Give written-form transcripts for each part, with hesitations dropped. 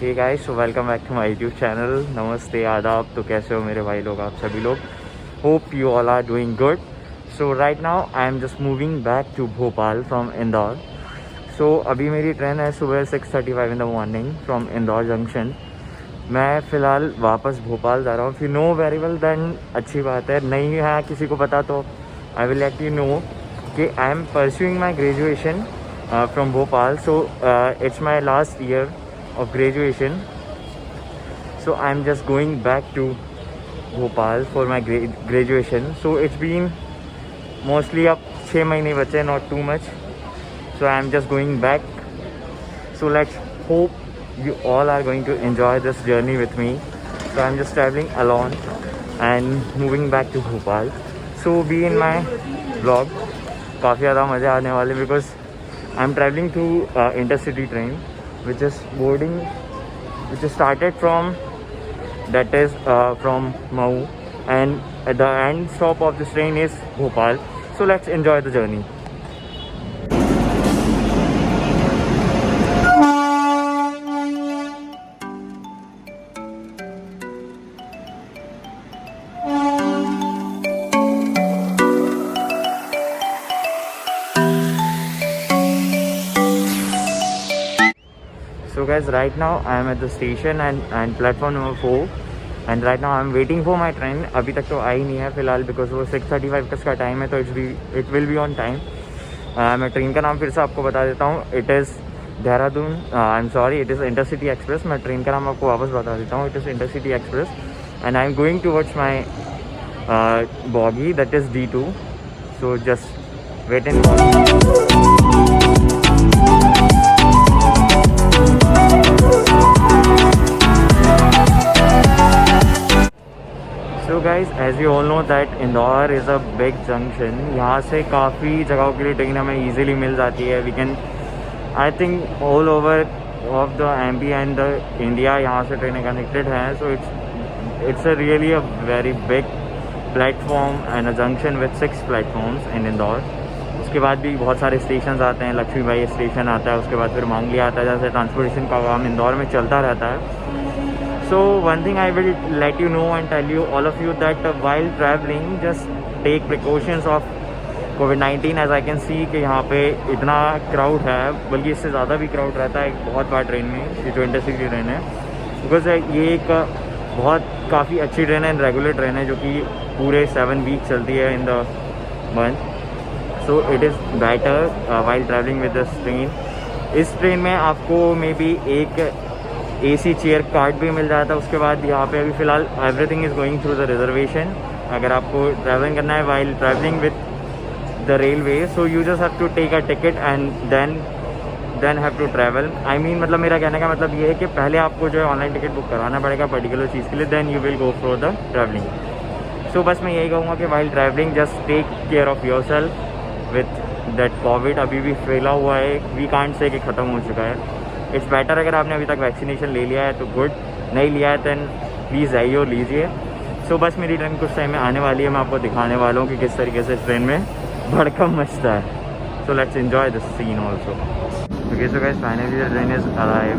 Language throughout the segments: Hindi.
Hey guys, so welcome back to my YouTube channel. नमस्ते, आदाब। तो कैसे हो मेरे भाई लोग, आप सभी लोग? Hope you all are doing good. So right now I am just moving back to Bhopal from Indore. So अभी मेरी ट्रेन है सुबह 6:35 in the morning from Indore junction. मैं फ़िलहाल वापस भोपाल जा रहा हूँ। If you know very well then अच्छी बात है, नहीं है किसी को पता तो I will let you know कि I am pursuing my graduation from Bhopal. So it's my last year of graduation, so I'm just going back to Bhopal for my graduation. So it's been mostly up 6 महीने बचे, not too much, so I'm just going back. So let's hope you all are going to enjoy this journey with me. So I'm just traveling alone and moving back to Bhopal. So be in my vlog. काफ़ी ज़्यादा मज़े आने वाले because I'm traveling through intercity train which is started from from Mau, and at the end stop of this train is Bhopal. So let's enjoy the journey. So guys, right now I am at the station and platform number 4 and right now I am waiting for my train. अभी तक तो आई नहीं है फ़िलहाल because वो 6:35 का इसका टाइम है, तो it will be on time. मैं ट्रेन का नाम फिर से आपको बता देता हूँ. It is Dehradun, I am sorry, it is intercity express. मैं ट्रेन का नाम आपको वापस बता देता हूँ. It is intercity express and I am going towards my bogie, that is D2. So just wait and watch. So guys, as you all know that Indore is a big junction. यहाँ से काफ़ी जगहों के लिए ट्रेन हमें easily मिल जाती है. We can, I think all over of the MP and the India यहाँ से ट्रेनें connected हैं. So it's a really a very big platform and a junction with 6 platforms in Indore. उसके बाद भी बहुत सारे स्टेशन आते हैं. लक्ष्मीबाई स्टेशन आता है, उसके बाद फिर मांगली आता है. जैसे ट्रांसपोर्टेशन का काम इंदौर में चलता रहता है. So one thing I will let you know and tell you all of you that while traveling just take precautions of COVID-19. as I can see कि यहाँ पे इतना क्राउड है, बल्कि इससे ज़्यादा भी क्राउड रहता है बहुत बार ट्रेन में, ये जो इंटरसिटी ट्रेन है. बिकॉज ये एक बहुत काफ़ी अच्छी ट्रेन है, रेगुलर ट्रेन है जो कि पूरे 7 वीक चलती है in the month. So it is better while travelling with this train. इस ट्रेन में आपको मे बी एक AC चेयर कार्ड भी मिल जाता है. उसके बाद यहाँ पे अभी फ़िलहाल everything is going through the reservation. अगर आपको ट्रैवलिंग करना है while travelling with the railway, so you just have to take a ticket and then have to travel. I mean मतलब मेरा कहने का मतलब ये है कि पहले आपको जो है ऑनलाइन टिकट बुक कराना पड़ेगा पर्टिकुलर चीज़ के लिए, then you will go for the travelling. So बस मैं यही कहूँगा कि while travelling just take care of yourself with that covid. अभी भी फैला हुआ है, वी कांट से कि ख़त्म हो चुका है. इट्स बेटर अगर आपने अभी तक वैक्सीनेशन ले लिया है तो गुड, नहीं लिया है दैन प्लीज़ आइए और लीजिए. सो बस मेरी ट्रेन कुछ टाइम में आने वाली है. मैं आपको दिखाने वाला हूँ कि किस तरीके से ट्रेन में भड़कम मचता है. So let's enjoy this scene also. Okay, so guys finally the train is arrive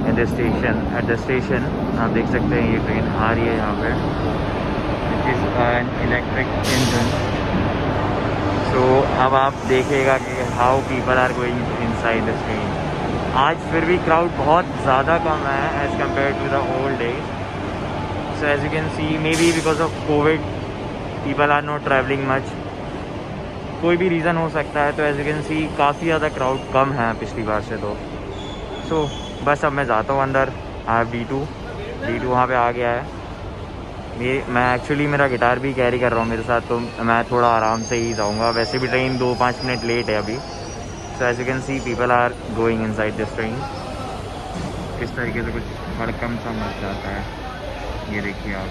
at the station. आप देख सकते हैं ये ट्रेन आ रही है यहाँ पे. It is an electric engine. So अब आप देखिएगा कि how people are going inside the train. आज फिर भी क्राउड बहुत ज़्यादा कम है as compare to the old days. So as you can see, maybe because of covid people are not travelling much. कोई भी रीज़न हो सकता है. तो एज यू कैन सी काफ़ी ज़्यादा क्राउड कम है पिछली बार से तो. सो बस अब मैं जाता हूँ अंदर. आई हैव D2 वहाँ पे आ गया है. मैं एक्चुअली मेरा गिटार भी कैरी कर रहा हूँ मेरे साथ, तो मैं थोड़ा आराम से ही जाऊँगा. वैसे भी ट्रेन 2-5 मिनट लेट है अभी. So as you can see, people are going inside this train. इस तरीके से कुछ भड़कम सा मच जाता है. ये देखिए आप.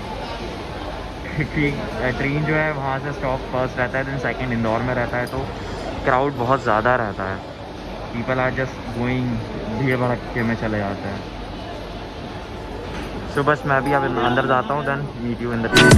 ट्रेन जो है वहाँ से स्टॉप फर्स्ट रहता है, देन सेकंड इंदौर में रहता है, तो क्राउड बहुत ज़्यादा रहता है. पीपल आर जस्ट गोइंग, भीड़ भड़के में चले जाते हैं. सो बस मैं भी अब अंदर जाता हूँ, then meet you in the train.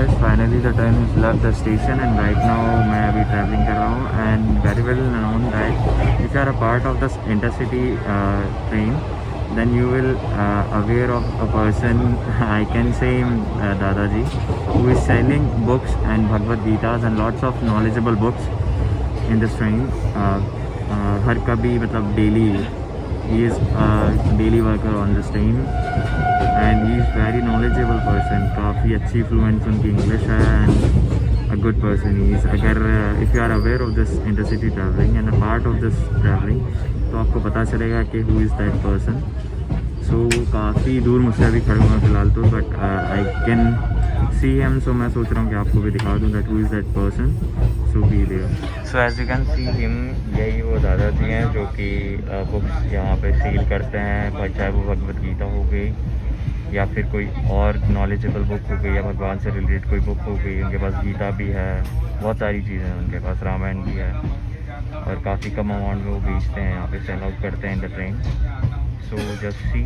guys, finally the train has left the station and right now मैं अभी traveling कर रहा हूँ and very well known that if you are a part of this intercity train then you will aware of a person I can say him Dadaji who is selling books and Bhagavad Gitas and lots of knowledgeable books in this train हर कभी मतलब daily he is a daily worker on this train and he is very knowledgeable person काफ़ी अच्छी fluent उनकी English है and a good person he is अगर if you are aware of this intercity traveling and a part of this traveling तो आपको पता चलेगा कि who is that person so काफ़ी दूर मुझसे अभी खड़े हुए फ़िलहाल तो but I can see him so मैं सोच रहा हूँ कि आपको भी दिखा दूँ that who is that person so be there so as you can see him यही वो दादाजी हैं जो कि बुक्स यहाँ पे सेल करते हैं चाहे वो भगवद गीता हो गई या फिर कोई और नॉलेजेबल बुक हो गई या भगवान से रिलेटेड कोई बुक हो गई उनके पास गीता भी है बहुत सारी चीज़ें हैं उनके पास रामायण भी है और काफ़ी कम अमाउंट में वो बेचते हैं यहाँ पे सेल आउट करते हैं in the train so just see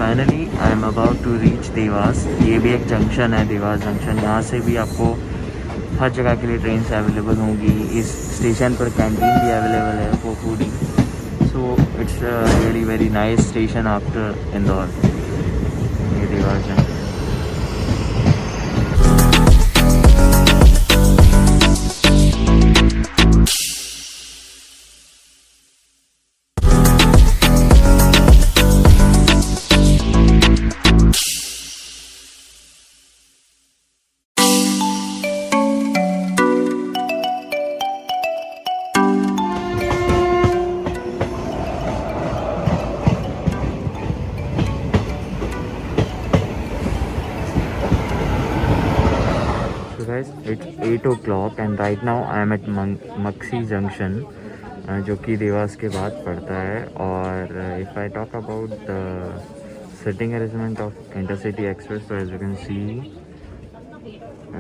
finally I am about to reach Dewas ये भी एक जंक्शन है देवास जंक्शन यहाँ से भी आपको हर जगह के लिए ट्रेन अवेलेबल होंगी इस स्टेशन पर कैंटीन भी अवेलेबल है for fooding so it's really very nice station after Indore ये Dewas junction guys it's 8 o'clock and right now I am at Maksi Junction जो कि देवास के बाद पड़ता है और if I talk about the sitting arrangement of intercity express so as you can see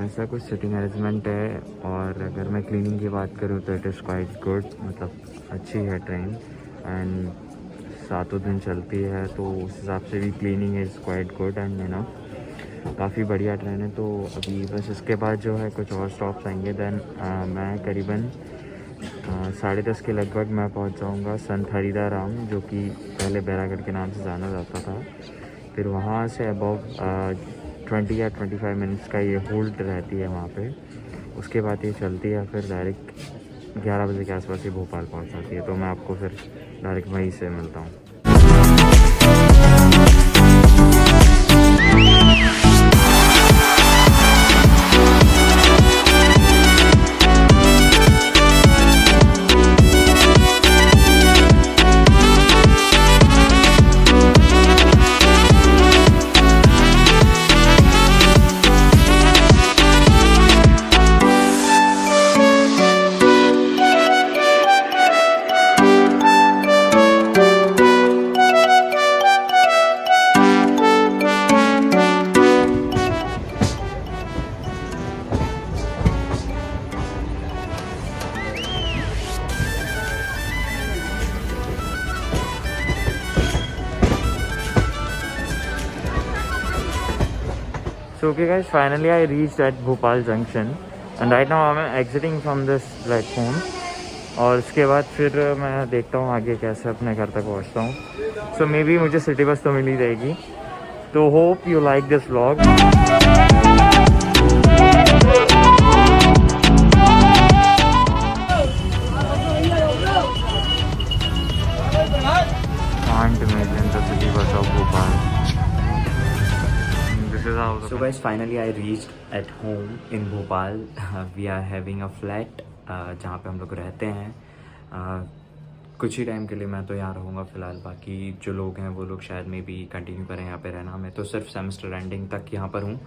ऐसा कुछ sitting arrangement है और अगर मैं cleaning की बात करूँ तो it is quite good मतलब अच्छी है ट्रेन and सातों दिन चलती है तो उस हिसाब से भी cleaning is quite good and you know काफ़ी बढ़िया ट्रेन है तो अभी बस इसके बाद जो है कुछ और स्टॉप्स आएंगे देन मैं करीबन 10:30 के लगभग मैं पहुंच जाऊंगा संत हरिदाराम जो कि पहले बैरागढ़ के नाम से जाना जाता था फिर वहां से अबाउट 20 या 25 मिनट्स का ये होल्ड रहती है वहां पे उसके बाद ये चलती है फिर डायरेक्ट 11 बजे के आसपास ये भोपाल पहुँच जाती है तो मैं आपको फिर डायरेक्ट वहीं से मिलता हूँ So okay guys, finally I reached at Bhopal Junction and right now I'm exiting from this platform और उसके बाद फिर मैं देखता हूँ आगे कैसे अपने घर तक पहुँचता हूँ सो मे बी मुझे सिटी बस तो मिल ही जाएगी तो hope you like this vlog can't imagine the city bus of Bhopal. So guys, finally I reached at home in Bhopal. We are having a flat जहाँ पे हम लोग रहते हैं कुछ ही टाइम के लिए मैं तो यहाँ रहूँगा फ़िलहाल बाकी जो लोग हैं वो लोग शायद मे भी कंटिन्यू करें यहाँ पे रहना मैं तो सिर्फ सेमेस्टर एंडिंग तक यहाँ पर हूँ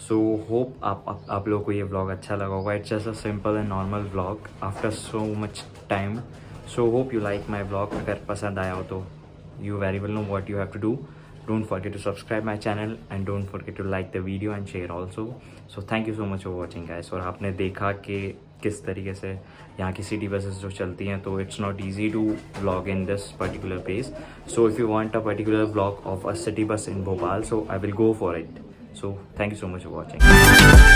सो होप आप लोगों को ये व्लॉग अच्छा लगा होगा it's just a simple and normal vlog after so much time so hope you like my vlog अगर पसंद आया हो तो you very well know what you have to do Don't forget to subscribe my channel and don't forget to like the video and share also. So thank you so much for watching guys. और आपने देखा कि किस तरीके से यहाँ की सिटी बसेस जो चलती हैं, तो it's not easy to vlog in this particular place. So if you want a particular vlog of a city bus in Bhopal, so I will go for it. So thank you so much for watching.